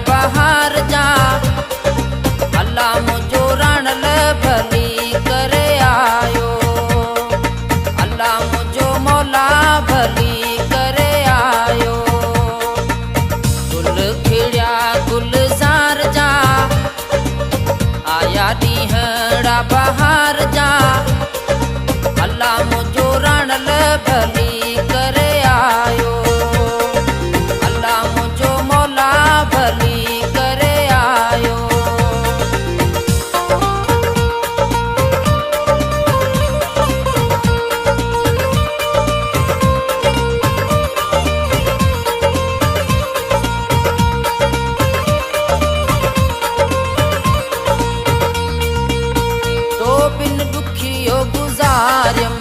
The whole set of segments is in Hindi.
बहार जा अल्लाह मुझो रण भली करे आयो। अल्लाह मुझो मौला भली करे आयो। गुल खिड़िया गुलजार जा आया ॾींहड़ा बहार जा अल्लाह मुझो रण भली करे आयो। अल्लाह मुझो मौला भली करे आयो। तो बिन दुखियो गुजारियम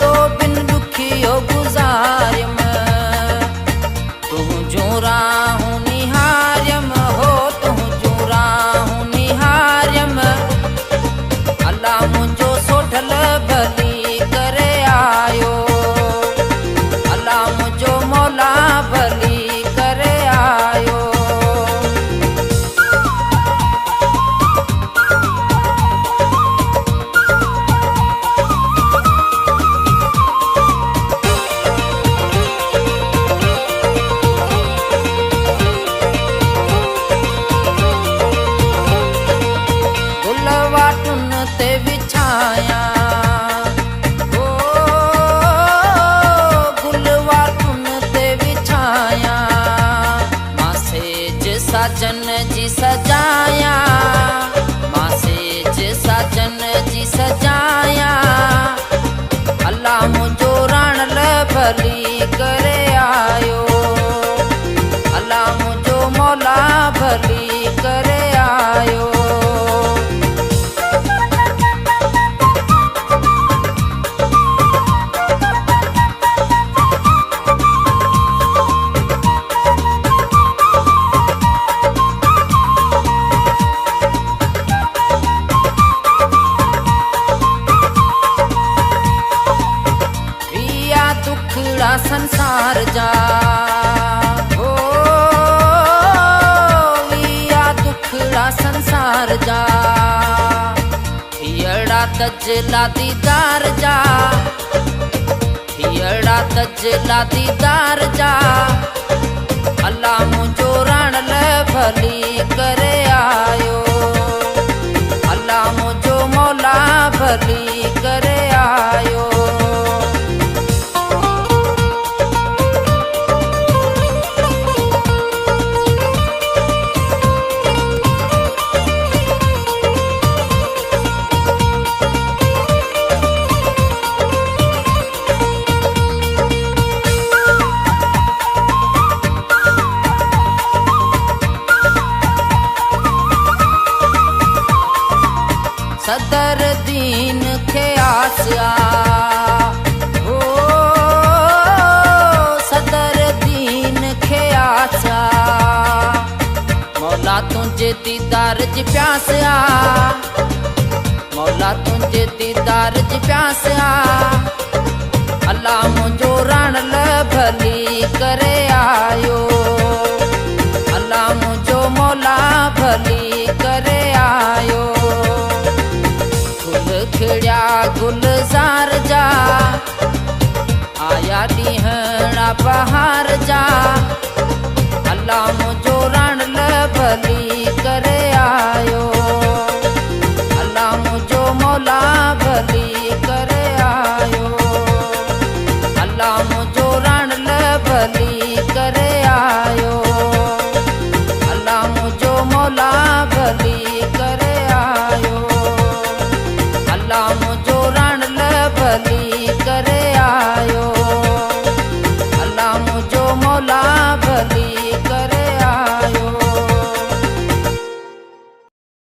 तो बिन दुखियो गुजारियम तुझो राहूं निहारियम हो तुझो राहूं निहारियम। अल्लाह मुझो सोढल भली करे आयो। अल्लाह मुझो मौला भली करे आयो। गुलवाटुन ते विछाया ओ गुलवाटुन ते विछाया मासेज साजन जी सजाया। मासेज साजन जी सजाया अल्लाह मुझो रण भली करे आयो। अल्लाह मुझो मौला भली करे आयो। दुखड़ा संसार जा हो विया दुखड़ा संसार जा थियड़ा तजला दीदार जा। थियड़ा तजला दीदार जा अल्लाह मुझो रण भली करे आयो। अल्लाह मुझो मौला भली करे आयो। सदर दीन खे आसिया हो सदर दीन खे आसिया मौला तुझे दीदार जी प्यासिया। मौला तुझे दीदार जी प्यासिया अल्लाह मुझो रण भली करे आयो। अल्लाह मुझो मौला भली करे आयो। खिड़िया गुलजार जा आया ॾींहड़ा बहार जा अल्लाह मुझो रण भली करे आयो। अल्लाह मुझो मौला भली करे आयो। अल्लाह मुझो रण भली करे आयो। अल्लाह मुझो मौला भली